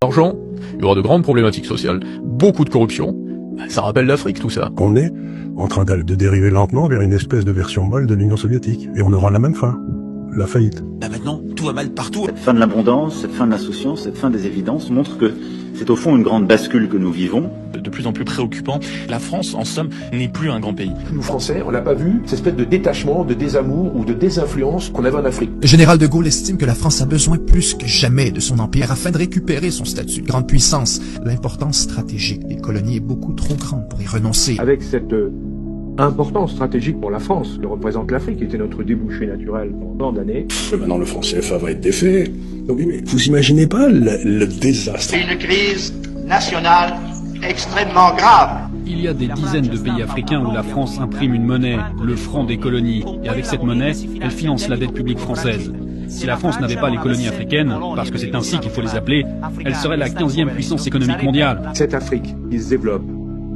d'argent, il y aura de grandes problématiques sociales, beaucoup de corruption. Ça rappelle l'Afrique, tout ça. On est en train de dériver lentement vers une espèce de version molle de l'Union soviétique. Et on aura la même fin, la faillite. Là maintenant, tout va mal partout. Cette fin de l'abondance, cette fin de l'insouciance, cette fin des évidences montre que c'est au fond une grande bascule que nous vivons. De plus en plus préoccupant, la France, en somme, n'est plus un grand pays. Nous Français, on n'a pas vu cette espèce de détachement, de désamour ou de désinfluence qu'on avait en Afrique. Le général de Gaulle estime que la France a besoin plus que jamais de son empire afin de récupérer son statut de grande puissance. L'importance stratégique des colonies est beaucoup trop grande pour y renoncer. Avec cette importance stratégique pour la France, que représente l'Afrique, qui était notre débouché naturel pendant tant d'années. Maintenant, le franc CFA va être défait. Donc, mais vous imaginez pas le désastre. Une crise nationale extrêmement grave. Il y a des dizaines de pays africains où la France imprime une monnaie, le franc des colonies, et avec cette monnaie, elle finance la dette publique française. Si la France n'avait pas les colonies africaines, parce que c'est ainsi qu'il faut les appeler, elle serait la 15e puissance économique mondiale. Cette Afrique qui se développe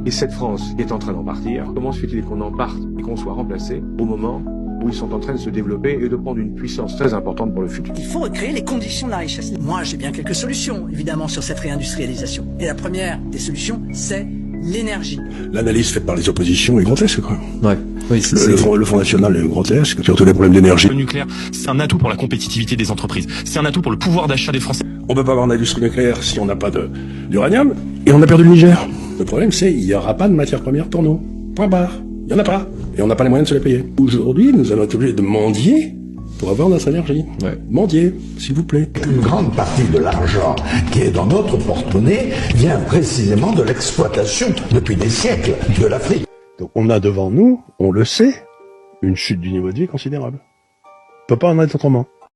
et cette France qui est en train d'en partir, comment se fait-il qu'on en parte et qu'on soit remplacé au moment où ils sont en train de se développer et de prendre une puissance très importante pour le futur? Il faut recréer les conditions de la richesse. Moi, j'ai bien quelques solutions, évidemment, sur cette réindustrialisation. Et la première des solutions, c'est l'énergie. L'analyse faite par les oppositions est grotesque, quoi. Ouais. Oui, le Front National est grotesque, surtout les problèmes d'énergie. Le nucléaire, c'est un atout pour la compétitivité des entreprises. C'est un atout pour le pouvoir d'achat des Français. On peut pas avoir d'industrie nucléaire si on n'a pas d'uranium, et on a perdu le Niger. Le problème, c'est qu'il n'y aura pas de matières premières pour nous. Point barre. Il n'y en a pas. Et on n'a pas les moyens de se les payer. Aujourd'hui, nous allons être obligés de mendier pour avoir notre énergie. Ouais. Mendier, s'il vous plaît. Une grande partie de l'argent qui est dans notre porte-monnaie vient précisément de l'exploitation, depuis des siècles, de l'Afrique. Donc on a devant nous, on le sait, une chute du niveau de vie considérable. On peut pas en être autrement.